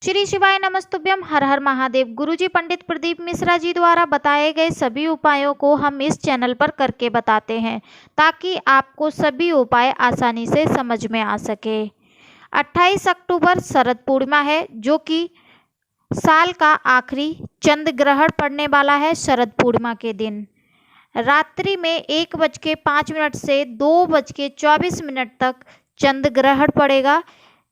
श्री शिवाय नमस्तुभ्यम। हर हर महादेव। गुरुजी पंडित प्रदीप मिश्रा जी द्वारा बताए गए सभी उपायों को हम इस चैनल पर करके बताते हैं ताकि आपको सभी उपाय आसानी से समझ में आ सके। 28 अक्टूबर शरद पूर्णिमा है, जो कि साल का आखिरी चंद्र ग्रहण पड़ने वाला है। शरद पूर्णिमा के दिन रात्रि में 1:05 से 2:24 तक चंद्र ग्रहण पड़ेगा।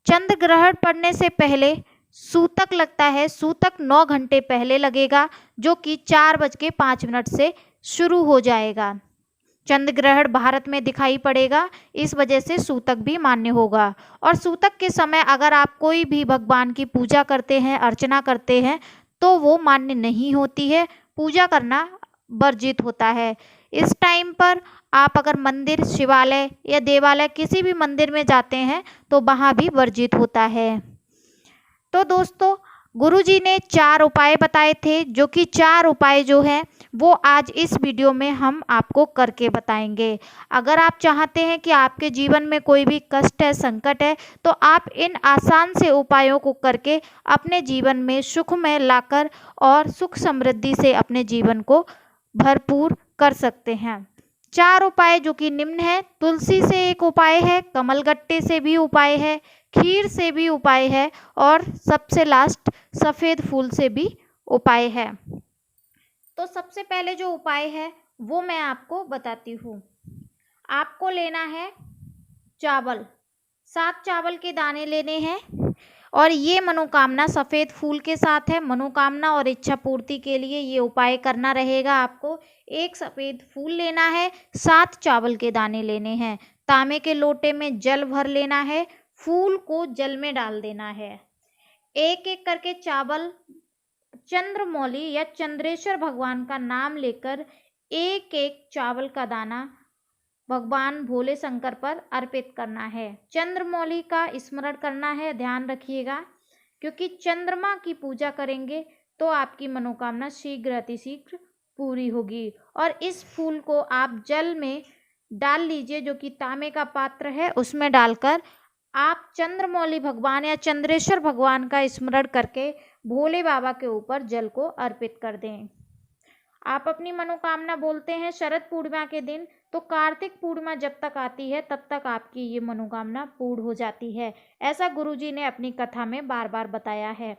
चंद्र ग्रहण पड़ने से पहले सूतक लगता है। सूतक 9 घंटे पहले लगेगा, जो कि 4:05 से शुरू हो जाएगा। चंद्र ग्रहण भारत में दिखाई पड़ेगा, इस वजह से सूतक भी मान्य होगा। और सूतक के समय अगर आप कोई भी भगवान की पूजा करते हैं, अर्चना करते हैं, तो वो मान्य नहीं होती है। पूजा करना वर्जित होता है। इस टाइम पर आप अगर मंदिर, शिवालय या देवालय किसी भी मंदिर में जाते हैं तो वहाँ भी वर्जित होता है। तो दोस्तों, गुरुजी ने 4 उपाय बताए थे, जो कि 4 उपाय जो हैं वो आज इस वीडियो में हम आपको करके बताएंगे। अगर आप चाहते हैं कि आपके जीवन में कोई भी कष्ट है, संकट है, तो आप इन आसान से उपायों को करके अपने जीवन में सुखमय लाकर और सुख समृद्धि से अपने जीवन को भरपूर कर सकते हैं। 4 उपाय जो कि निम्न है। तुलसी से एक उपाय है, कमलगट्टे से भी उपाय है, खीर से भी उपाय है और सबसे लास्ट सफ़ेद फूल से भी उपाय है। तो सबसे पहले जो उपाय है वो मैं आपको बताती हूँ। आपको लेना है चावल, 7 चावल के दाने लेने हैं और ये मनोकामना सफ़ेद फूल के साथ है। मनोकामना और इच्छा पूर्ति के लिए ये उपाय करना रहेगा। आपको एक सफ़ेद फूल लेना है, 7 चावल के दाने लेने हैं, तांबे के लोटे में जल भर लेना है, फूल को जल में डाल देना है। एक एक करके चावल चंद्रमौली या चंद्रेश्वर भगवान का नाम लेकर एक एक चावल का दाना भगवान भोले शंकर पर अर्पित करना है। चंद्रमौली का स्मरण करना है, ध्यान रखिएगा, क्योंकि चंद्रमा की पूजा करेंगे तो आपकी मनोकामना शीघ्र अतिशीघ्र पूरी होगी। और इस फूल को आप जल में डाल लीजिए, जो कि तांबे का पात्र है, उसमें डालकर आप चंद्रमौली भगवान या चंद्रेश्वर भगवान का स्मरण करके भोले बाबा के ऊपर जल को अर्पित कर दें। आप अपनी मनोकामना बोलते हैं शरद पूर्णिमा के दिन, तो कार्तिक पूर्णिमा जब तक आती है तब तक आपकी ये मनोकामना पूर्ण हो जाती है। ऐसा गुरुजी ने अपनी कथा में बार बार बताया है।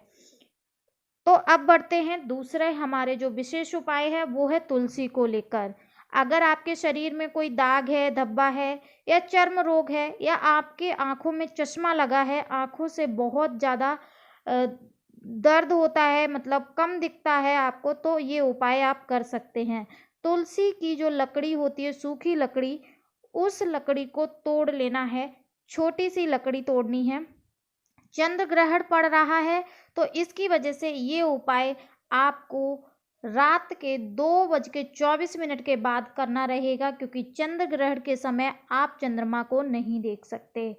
तो अब बढ़ते हैं दूसरे हमारे जो विशेष उपाय है, वो है तुलसी को लेकर। अगर आपके शरीर में कोई दाग है, धब्बा है या चर्म रोग है या आपके आँखों में चश्मा लगा है, आँखों से बहुत ज़्यादा दर्द होता है, मतलब कम दिखता है आपको, तो ये उपाय आप कर सकते हैं। तुलसी की जो लकड़ी होती है, सूखी लकड़ी, उस लकड़ी को तोड़ लेना है, छोटी सी लकड़ी तोड़नी है। चंद्र ग्रहण पड़ रहा है तो इसकी वजह से ये उपाय आपको रात के 2:24 के बाद करना रहेगा, क्योंकि चंद्र ग्रहण के समय आप चंद्रमा को नहीं देख सकते।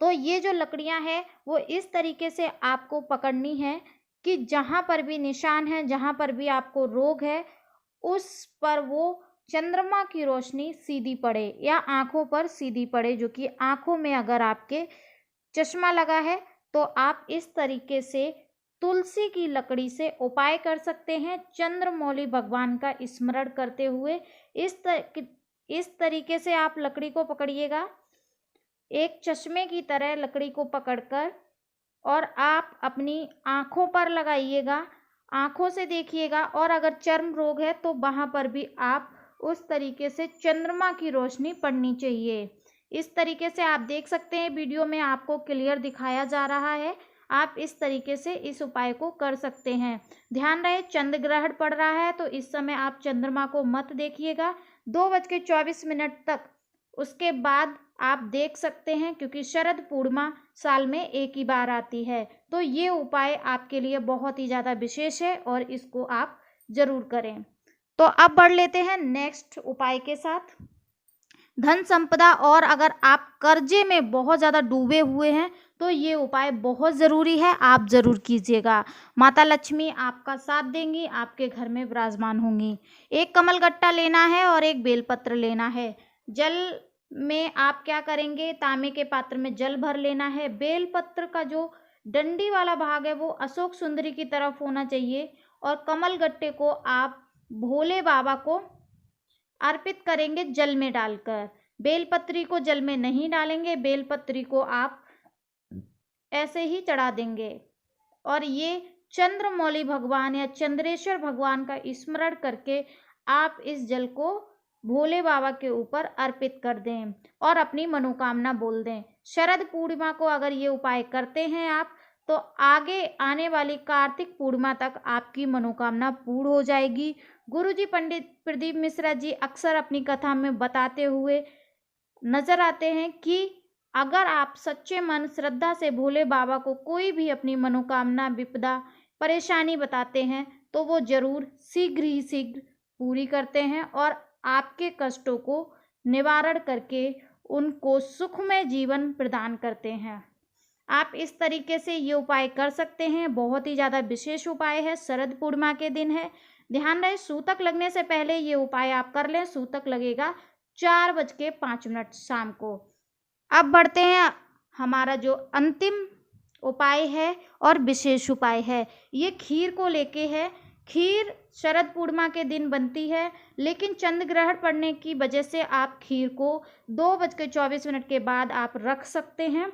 तो ये जो लकड़ियां हैं वो इस तरीके से आपको पकड़नी है कि जहाँ पर भी निशान है, जहाँ पर भी आपको रोग है, उस पर वो चंद्रमा की रोशनी सीधी पड़े या आँखों पर सीधी पड़े। जो कि आँखों में अगर आपके चश्मा लगा है तो आप इस तरीके से तुलसी की लकड़ी से उपाय कर सकते हैं, चंद्रमौली भगवान का स्मरण करते हुए। इस तरीके से आप लकड़ी को पकड़िएगा, एक चश्मे की तरह लकड़ी को पकड़कर, और आप अपनी आँखों पर लगाइएगा, आँखों से देखिएगा। और अगर चर्म रोग है तो वहाँ पर भी आप उस तरीके से चंद्रमा की रोशनी पड़नी चाहिए। इस तरीके से आप देख सकते हैं, वीडियो में आपको क्लियर दिखाया जा रहा है। आप इस तरीके से इस उपाय को कर सकते हैं। ध्यान रहे, चंद्र ग्रहण पड़ रहा है तो इस समय आप चंद्रमा को मत देखिएगा 2:24 तक। उसके बाद आप देख सकते हैं, क्योंकि शरद पूर्णिमा साल में एक ही बार आती है। तो ये उपाय आपके लिए बहुत ही ज़्यादा विशेष है और इसको आप ज़रूर करें। तो अब बढ़ लेते हैं नेक्स्ट उपाय के साथ। धन संपदा, और अगर आप कर्जे में बहुत ज़्यादा डूबे हुए हैं तो ये उपाय बहुत ज़रूरी है, आप ज़रूर कीजिएगा। माता लक्ष्मी आपका साथ देंगी, आपके घर में विराजमान होंगी। एक कमलगट्टा लेना है और एक बेलपत्र लेना है। जल में आप क्या करेंगे, तांबे के पात्र में जल भर लेना है। बेलपत्र का जो डंडी वाला भाग है वो अशोक सुंदरी की तरफ होना चाहिए और कमल गट्टे को आप भोले बाबा को अर्पित करेंगे जल में डालकर। बेलपत्री को जल में नहीं डालेंगे, बेलपत्री को आप ऐसे ही चढ़ा देंगे और ये चंद्रमौली भगवान या चंद्रेश्वर भगवान का स्मरण करके आप इस जल को भोले बाबा के ऊपर अर्पित कर दें और अपनी मनोकामना बोल दें। शरद पूर्णिमा को अगर ये उपाय करते हैं आप, तो आगे आने वाली कार्तिक पूर्णिमा तक आपकी मनोकामना पूर्ण हो जाएगी। गुरुजी पंडित प्रदीप मिश्रा जी अक्सर अपनी कथा में बताते हुए नजर आते हैं कि अगर आप सच्चे मन श्रद्धा से भोले बाबा को कोई भी अपनी मनोकामना, विपदा, परेशानी बताते हैं तो वो जरूर शीघ्र ही शीघ्र पूरी करते हैं और आपके कष्टों को निवारण करके उनको सुखमय जीवन प्रदान करते हैं। आप इस तरीके से ये उपाय कर सकते हैं। बहुत ही ज़्यादा विशेष उपाय है, शरद पूर्णिमा के दिन है। ध्यान रहे सूतक लगने से पहले ये उपाय आप कर लें। सूतक लगेगा 4:05 शाम को। अब बढ़ते हैं, हमारा जो अंतिम उपाय है और विशेष उपाय है, ये खीर को लेके है। खीर शरद पूर्णिमा के दिन बनती है, लेकिन चंद्र ग्रहण पड़ने की वजह से आप खीर को 2:24 के बाद आप रख सकते हैं।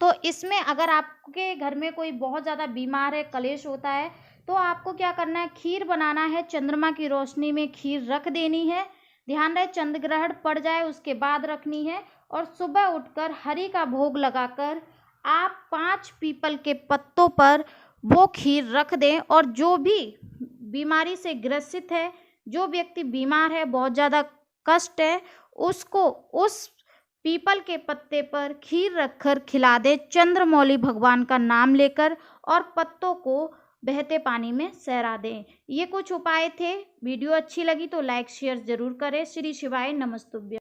तो इसमें अगर आपके घर में कोई बहुत ज़्यादा बीमार है, कलेश होता है, तो आपको क्या करना है, खीर बनाना है, चंद्रमा की रोशनी में खीर रख देनी है। ध्यान रहे चंद्र ग्रहण पड़ जाए उसके बाद रखनी है और सुबह उठकर हरि का भोग लगाकर आप 5 पीपल के पत्तों पर वो खीर रख दें। और जो भी बीमारी से ग्रसित है, जो व्यक्ति बीमार है, बहुत ज़्यादा कष्ट है, उसको उस पीपल के पत्ते पर खीर रखकर खिला दें, चंद्रमौली भगवान का नाम लेकर, और पत्तों को बहते पानी में सहरा दें। ये कुछ उपाय थे। वीडियो अच्छी लगी तो लाइक शेयर ज़रूर करें। श्री शिवाय नमस्तुभ्यं।